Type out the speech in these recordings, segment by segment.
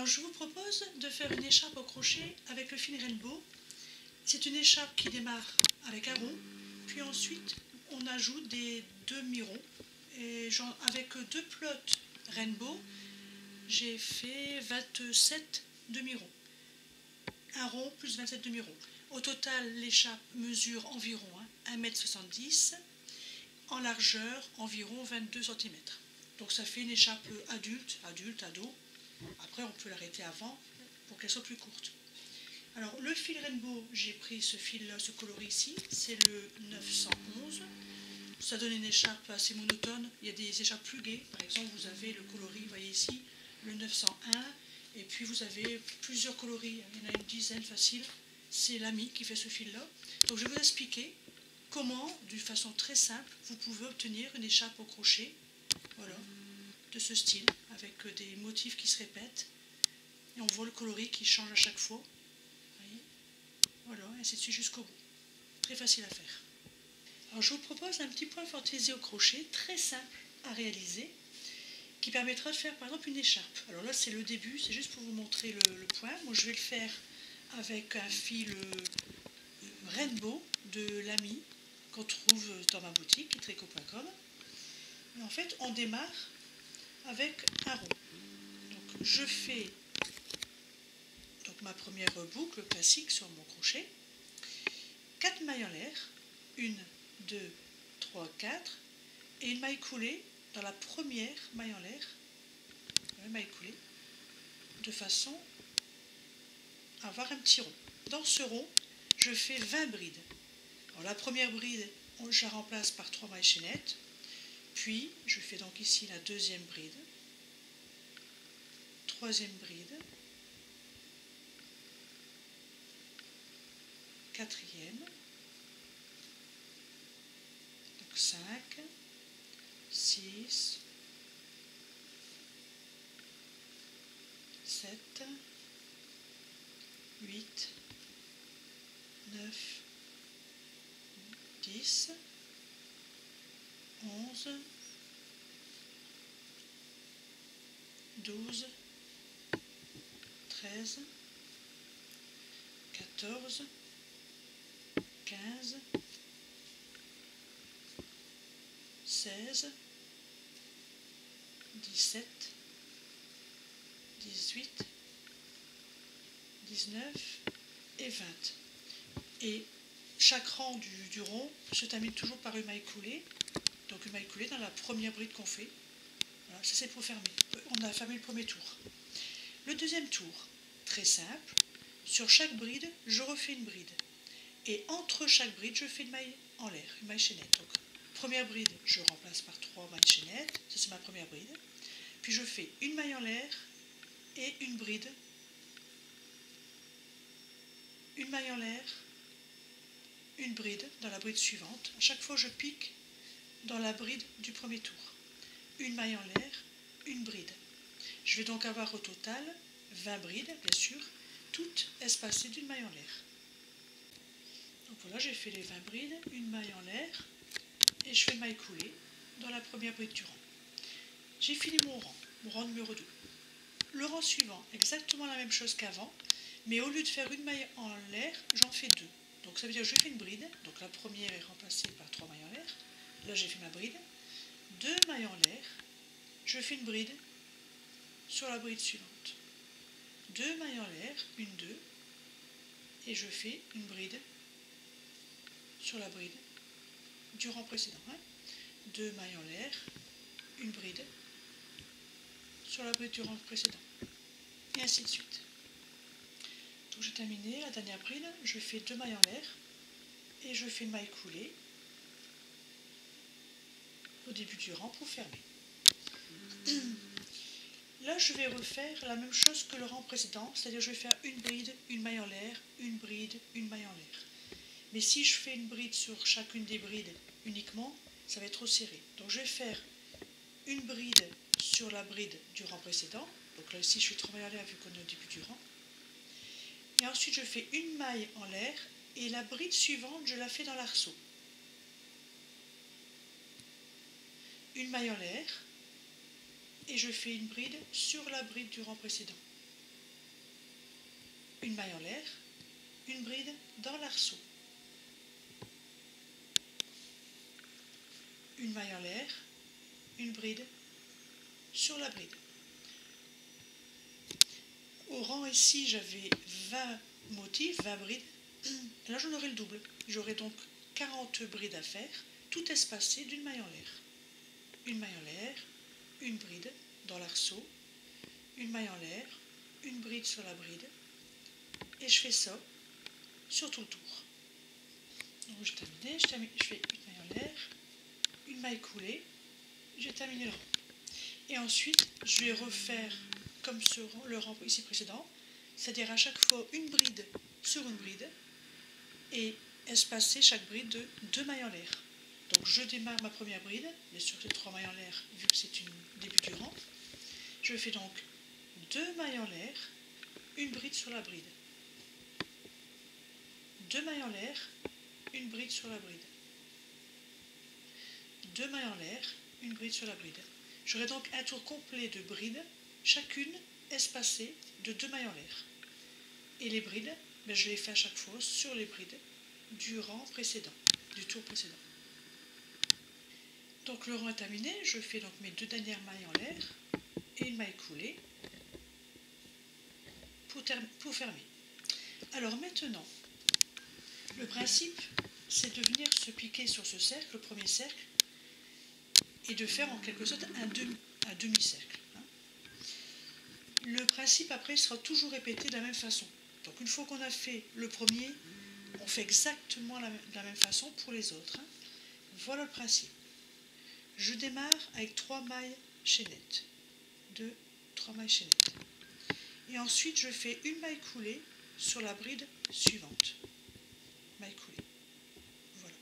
Alors je vous propose de faire une écharpe au crochet avec le fil Rainbow. C'est une écharpe qui démarre avec un rond, puis ensuite on ajoute des demi-ronds. Et avec deux plots Rainbow, j'ai fait 27 demi-ronds. Un rond plus 27 demi-ronds. Au total, l'écharpe mesure environ 1,70 m, en largeur environ 22 cm. Donc ça fait une écharpe adulte, ado. Après on peut l'arrêter avant pour qu'elle soit plus courte. Alors le fil Rainbow, j'ai pris ce fil-là, ce coloris ici, c'est le 911. Ça donne une écharpe assez monotone. Il y a des écharpes plus gaies. Par exemple, vous avez le coloris, vous voyez ici, le 901. Et puis vous avez plusieurs coloris. Il y en a une dizaine facile. C'est l'ami qui fait ce fil-là. Donc je vais vous expliquer comment, d'une façon très simple, vous pouvez obtenir une écharpe au crochet. Voilà, de ce style, avec des motifs qui se répètent. Et on voit le coloris qui change à chaque fois. Voyez, voilà, et ainsi de suite jusqu'au bout. Très facile à faire. Alors je vous propose un petit point fantaisie au crochet, très simple à réaliser, qui permettra de faire par exemple une écharpe. Alors là c'est le début, c'est juste pour vous montrer le point. Moi je vais le faire avec un fil Rainbow de l'ami qu'on trouve dans ma boutique, tricot.com. En fait on démarre avec un rond. Donc je fais ma première boucle classique sur mon crochet, 4 mailles en l'air, 1, 2, 3, 4, et une maille coulée dans la première maille en l'air, maille coulée, de façon à avoir un petit rond. Dans ce rond, je fais 20 brides. Alors, la première bride, je la remplace par 3 mailles chaînettes, puis je fais donc ici la deuxième bride, troisième bride, quatrième, donc 5, 6, 7, 8, 9, 10, 11, 12, 13, 14, 15, 16, 17, 18, 19 et 20. Et chaque rang du rond se termine toujours par une maille coulée. Donc une maille coulée dans la première bride qu'on fait. Voilà, ça c'est pour fermer. On a fermé le premier tour. Le deuxième tour, très simple. Sur chaque bride, je refais une bride. Et entre chaque bride, je fais une maille en l'air, une maille chaînette. Donc, première bride, je remplace par 3 mailles chaînettes. Ça c'est ma première bride. Puis je fais une maille en l'air et une bride. Une maille en l'air, une bride dans la bride suivante. À chaque fois, je pique dans la bride du premier tour. Une maille en l'air, une bride. Je vais donc avoir au total 20 brides, bien sûr, toutes espacées d'une maille en l'air. Donc voilà, j'ai fait les 20 brides, une maille en l'air, et je fais une maille coulée dans la première bride du rang. J'ai fini mon rang numéro 2. Le rang suivant, exactement la même chose qu'avant, mais au lieu de faire une maille en l'air, j'en fais 2. Donc ça veut dire que je fais une bride, donc la première est remplacée par 3 mailles en l'air. Là j'ai fait ma bride, 2 mailles en l'air, je fais une bride sur la bride suivante. 2 mailles en l'air, une, 2, et je fais une bride sur la bride du rang précédent. 2 mailles en l'air, une bride sur la bride du rang précédent. Et ainsi de suite. Donc j'ai terminé la dernière bride, je fais 2 mailles en l'air et je fais une maille coulée au début du rang pour fermer. Là je vais refaire la même chose que le rang précédent, c'est-à-dire je vais faire une bride, une maille en l'air, une bride, une maille en l'air. Mais si je fais une bride sur chacune des brides uniquement, ça va être trop serré. Donc je vais faire une bride sur la bride du rang précédent. Donc là ici je fais 3 mailles en l'air vu qu'on est au début du rang. Et ensuite je fais une maille en l'air et la bride suivante je la fais dans l'arceau. Une maille en l'air et je fais une bride sur la bride du rang précédent. une maille en l'air, une bride dans l'arceau, une maille en l'air, une bride sur la bride. Au rang ici, j'avais 20 motifs, 20 brides. Là, j'en aurai le double. J'aurai donc 40 brides à faire, tout espacé d'une maille en l'air. Une maille en l'air, une bride dans l'arceau, une maille en l'air, une bride sur la bride, et je fais ça sur tout le tour. Donc j'ai terminé, je fais une maille en l'air, une maille coulée, j'ai terminé le rang. Et ensuite, je vais refaire comme le rang ici précédent, c'est-à-dire à chaque fois une bride sur une bride, et espacer chaque bride de 2 mailles en l'air. Donc je démarre ma première bride, bien sûr c'est 3 mailles en l'air vu que c'est le début du rang. Je fais donc 2 mailles en l'air, une bride sur la bride. 2 mailles en l'air, une bride sur la bride. 2 mailles en l'air, une bride sur la bride. J'aurai donc un tour complet de brides, chacune espacée de 2 mailles en l'air. Et les brides, je les fais à chaque fois sur les brides du rang précédent, du tour précédent. Donc le rang est terminé, je fais donc mes 2 dernières mailles en l'air et une maille coulée pour fermer. Alors maintenant, le principe, c'est de venir se piquer sur ce cercle, le premier cercle, et de faire en quelque sorte un demi-cercle. Le principe après sera toujours répété de la même façon. Donc une fois qu'on a fait le premier, on fait exactement de la même façon pour les autres. Voilà le principe. Je démarre avec 3 mailles chaînettes. 3 mailles chaînettes. Et ensuite je fais une maille coulée sur la bride suivante. Maille coulée. Voilà.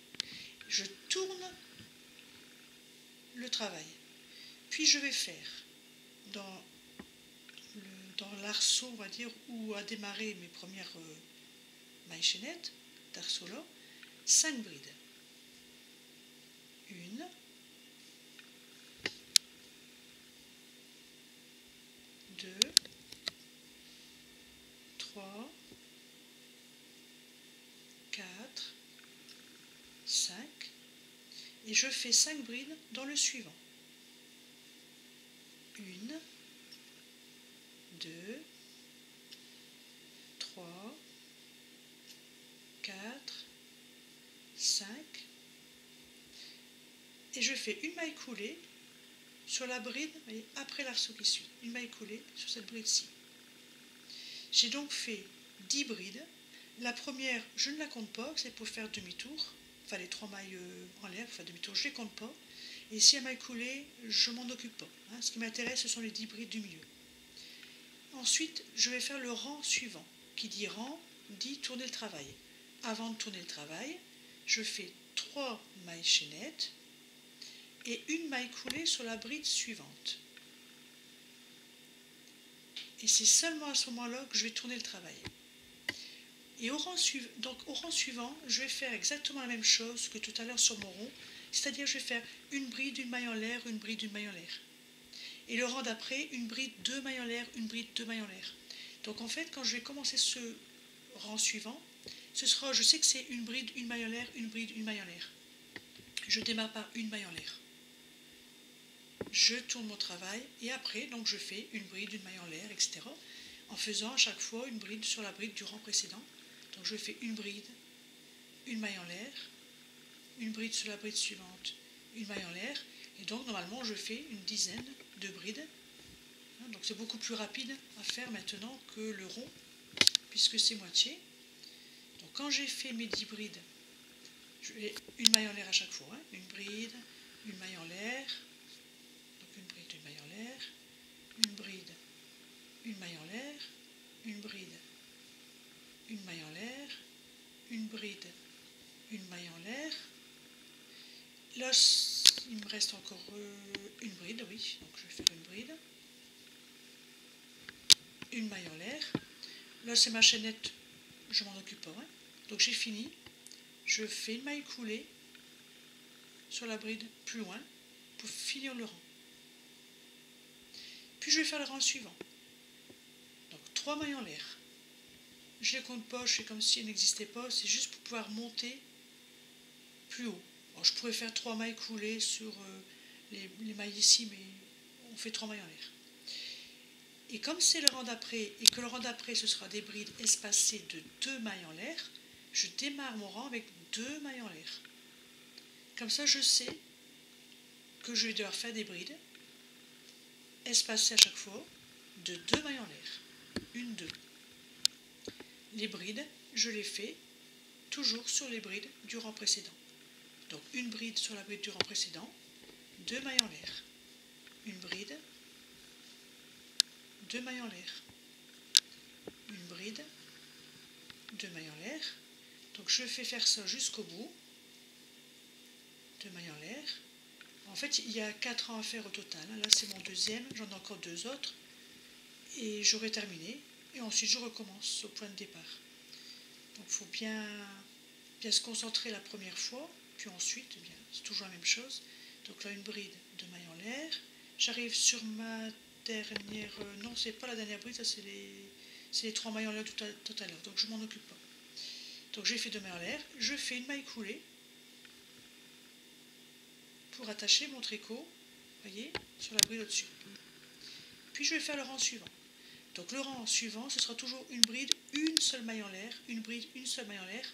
Je tourne le travail. Puis je vais faire dans l'arceau, on va dire, où a démarré mes premières mailles chaînettes d'arceau là, 5 brides. 1, 2, 3, 4, 5, et je fais 5 brides dans le suivant. 1, 2, 3, 4, 5, et je fais une maille coulée sur la bride, après l'arceau qui suit, une maille coulée sur cette bride-ci. J'ai donc fait 10 brides. La première, je ne la compte pas, c'est pour faire demi-tour. Enfin, les 3 mailles en l'air pour faire demi-tour, je ne les compte pas. Et si la maille coulée, je ne m'en occupe pas. Ce qui m'intéresse, ce sont les 10 brides du milieu. Ensuite, je vais faire le rang suivant. Qui dit rang, dit tourner le travail. Avant de tourner le travail, je fais 3 mailles chaînettes et une maille coulée sur la bride suivante. Et c'est seulement à ce moment-là que je vais tourner le travail. Et au rang suivant, je vais faire exactement la même chose que tout à l'heure sur mon rond, c'est-à-dire je vais faire une bride, une maille en l'air, une bride, une maille en l'air. Et le rang d'après, une bride, 2 mailles en l'air, une bride, 2 mailles en l'air. Donc en fait, quand je vais commencer ce rang suivant, ce sera, je sais que c'est une bride, une maille en l'air, une bride, une maille en l'air. Je démarre par une maille en l'air. Je tourne mon travail et après, donc je fais une bride, une maille en l'air, etc. En faisant à chaque fois une bride sur la bride du rang précédent. Donc je fais une bride, une maille en l'air, une bride sur la bride suivante, une maille en l'air. Et donc normalement je fais une dizaine de brides. Donc c'est beaucoup plus rapide à faire maintenant que le rond, puisque c'est moitié. Donc quand j'ai fait mes 10 brides, je fais une maille en l'air à chaque fois. Une bride, une maille en l'air, donc une bride, une maille en l'air, une bride, une maille en l'air, une bride, une maille en l'air, une bride, une maille en l'air. Là, il me reste encore une bride, oui, donc je vais faire une bride, une maille en l'air. Là, c'est ma chaînette, je m'en occupe pas. Donc j'ai fini. Je fais une maille coulée sur la bride plus loin pour finir le rang. Puis je vais faire le rang suivant. Donc 3 mailles en l'air. je les compte pas, je fais comme si elles n'existaient pas, c'est juste pour pouvoir monter plus haut. Alors, je pourrais faire 3 mailles coulées sur les mailles ici, mais on fait 3 mailles en l'air. Et comme c'est le rang d'après, et que le rang d'après ce sera des brides espacées de 2 mailles en l'air, je démarre mon rang avec 2 mailles en l'air. Comme ça, je sais que je vais devoir faire des brides espacées à chaque fois de 2 mailles en l'air. 1, 2. Les brides, je les fais toujours sur les brides du rang précédent. Donc une bride sur la bride du rang précédent, 2 mailles en l'air. Une bride, 2 mailles en l'air. Une bride, 2 mailles en l'air. Donc je fais faire ça jusqu'au bout. 2 mailles en l'air. En fait, il y a 4 rangs à faire au total. Là, c'est mon deuxième. J'en ai encore 2 autres. Et j'aurai terminé. Et ensuite, je recommence au point de départ. Donc, il faut bien se concentrer la première fois. Puis ensuite, eh bien, c'est toujours la même chose. Donc là, une bride, 2 mailles en l'air. J'arrive sur ma dernière... non, c'est pas la dernière bride. Ça, c'est les 3 mailles en l'air tout à l'heure. Donc, je m'en occupe pas. Donc, j'ai fait 2 mailles en l'air. Je fais une maille coulée pour attacher mon tricot, voyez, sur la bride au-dessus. Puis je vais faire le rang suivant. Donc le rang suivant, ce sera toujours une bride, une seule maille en l'air, une bride, une seule maille en l'air.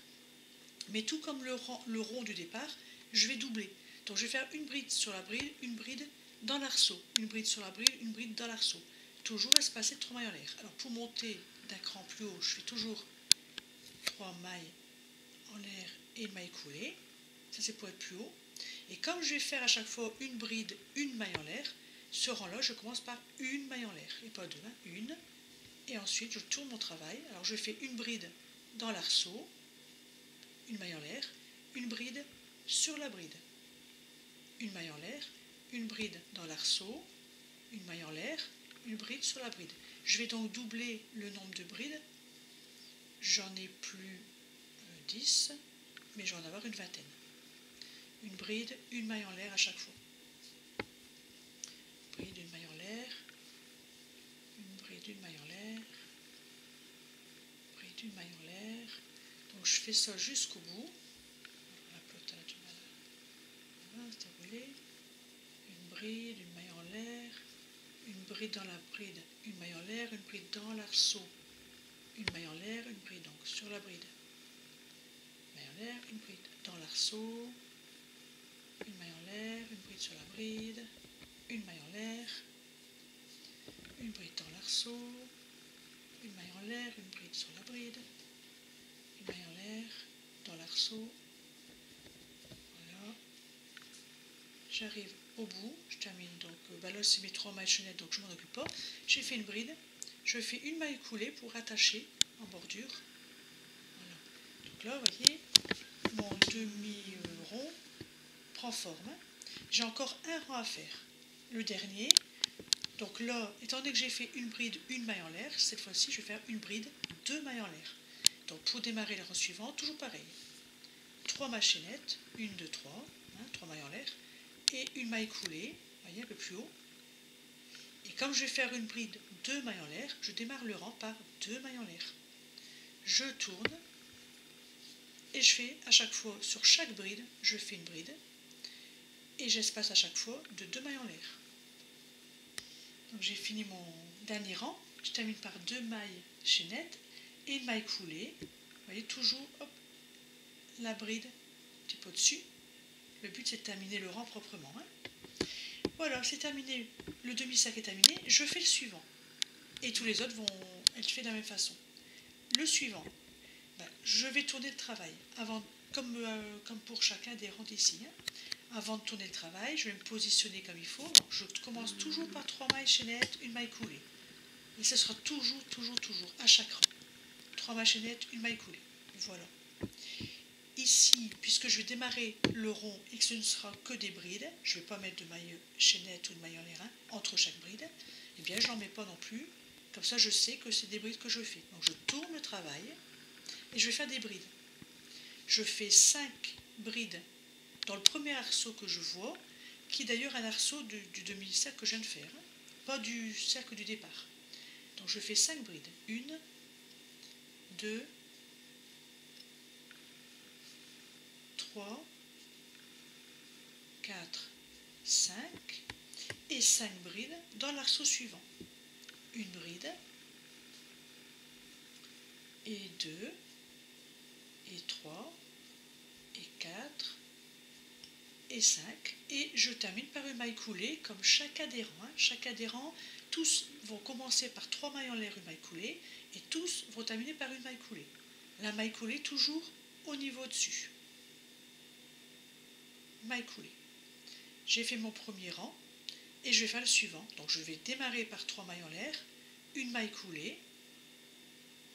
Mais tout comme le rond du départ, je vais doubler. Donc je vais faire une bride sur la bride, une bride dans l'arceau, une bride sur la bride, une bride dans l'arceau. Toujours espacé de 3 mailles en l'air. Alors pour monter d'un cran plus haut, je fais toujours 3 mailles en l'air et une maille coulée. Ça c'est pour être plus haut. Et comme je vais faire à chaque fois une bride, une maille en l'air, ce rang-là, je commence par une maille en l'air, et pas deux, une. Et ensuite, je tourne mon travail. Alors, je fais une bride dans l'arceau, une maille en l'air, une bride sur la bride, une maille en l'air, une bride dans l'arceau, une maille en l'air, une bride sur la bride. Je vais donc doubler le nombre de brides. J'en ai plus 10, mais je vais en avoir une vingtaine. Une bride, une maille en l'air à chaque fois. Une bride, une maille en l'air. Une bride, une maille en l'air. Une bride, une maille en l'air. Donc je fais ça jusqu'au bout. La pelote a du mal à se dérouler. Une bride, une maille en l'air. Une bride dans la bride, une maille en l'air. Une bride dans l'arceau. Une maille en l'air, une bride donc sur la bride. Une maille en l'air, une bride dans l'arceau. Une maille en l'air, une bride sur la bride, une maille en l'air, une bride dans l'arceau, une maille en l'air, une bride sur la bride, une maille en l'air, dans l'arceau. Voilà. J'arrive au bout, je termine donc, là c'est mes 3 mailles chaînettes donc je m'en occupe pas. J'ai fait une bride, je fais une maille coulée pour attacher en bordure. Voilà. Donc là, vous voyez, mon demi-rond prend forme. J'ai encore un rang à faire, le dernier. Donc là, étant donné que j'ai fait une bride, une maille en l'air, cette fois-ci je vais faire une bride, 2 mailles en l'air. Donc pour démarrer le rang suivant, toujours pareil. 3 mailles chaînettes, 1, 2, 3, 3 mailles en l'air, et une maille coulée, vous voyez un peu plus haut. Et comme je vais faire une bride, 2 mailles en l'air, je démarre le rang par 2 mailles en l'air. Je tourne, et je fais à chaque fois, sur chaque bride, je fais une bride, et j'espace à chaque fois de 2 mailles en l'air. Donc j'ai fini mon dernier rang, je termine par 2 mailles chaînettes et une maille coulée. Vous voyez, toujours hop, la bride un petit peu au-dessus. Le but c'est de terminer le rang proprement. Voilà, c'est terminé, le demi-cercle est terminé, je fais le suivant. Et tous les autres vont être faits de la même façon. Le suivant, je vais tourner le travail, avant, comme pour chacun des rangs d'ici. Avant de tourner le travail, je vais me positionner comme il faut. Donc je commence toujours par 3 mailles chaînettes, une maille coulée. Et ce sera toujours, à chaque rang. 3 mailles chaînettes, une maille coulée. Voilà. Ici, puisque je vais démarrer le rond et que ce ne sera que des brides, je ne vais pas mettre de maille chaînette ou de maille en l'air entre chaque bride, eh bien je n'en mets pas non plus. Comme ça, je sais que c'est des brides que je fais. Donc je tourne le travail et je vais faire des brides. Je fais 5 brides dans le premier arceau que je vois, qui est d'ailleurs un arceau du demi-cercle que je viens de faire, pas du cercle du départ. Donc je fais 5 brides. 1, 2, 3, 4, 5 et 5 brides dans l'arceau suivant. Une bride et 2 et 3 et 4 et 5 et je termine par une maille coulée comme chaque adhérent. Chaque adhérent, tous vont commencer par 3 mailles en l'air, une maille coulée et tous vont terminer par une maille coulée. La maille coulée toujours au niveau au-dessus. Maille coulée. J'ai fait mon premier rang et je vais faire le suivant. Donc je vais démarrer par 3 mailles en l'air, une maille coulée.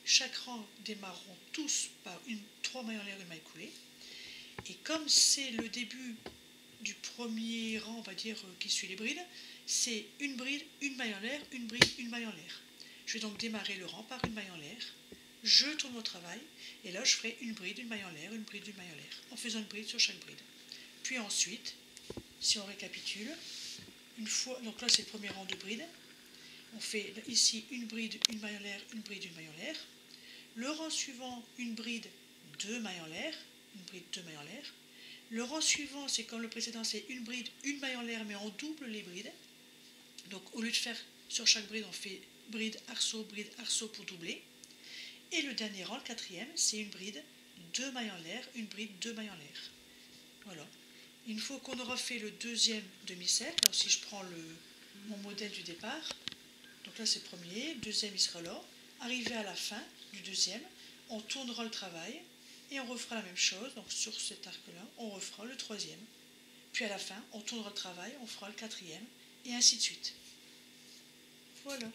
Chaque rang démarreront tous par 3 mailles en l'air, une maille coulée. Et comme c'est le début du premier rang, on va dire, qui suit les brides, c'est une bride, une maille en l'air, une bride, une maille en l'air. Je vais donc démarrer le rang par une maille en l'air, je tourne au travail, et là je ferai une bride, une maille en l'air, une bride, une maille en l'air, en faisant une bride sur chaque bride. Puis ensuite, si on récapitule, une fois, donc là c'est le premier rang de bride, on fait ici une bride, une maille en l'air, une bride, une maille en l'air. Le rang suivant, une bride, 2 mailles en l'air, une bride, 2 mailles en l'air. Le rang suivant, c'est comme le précédent, c'est une bride, une maille en l'air, mais on double les brides. Donc au lieu de faire sur chaque bride, on fait bride, arceau pour doubler. Et le dernier rang, le quatrième, c'est une bride, 2 mailles en l'air, une bride, 2 mailles en l'air. Voilà. Une fois qu'on aura fait le deuxième demi-cercle, alors si je prends mon modèle du départ, donc là c'est le premier, le deuxième il sera là. Arrivé à la fin du deuxième, on tournera le travail et on refera la même chose. Donc sur cet arc-là, on refera le troisième. Puis à la fin, on tournera le travail, on fera le quatrième et ainsi de suite. Voilà.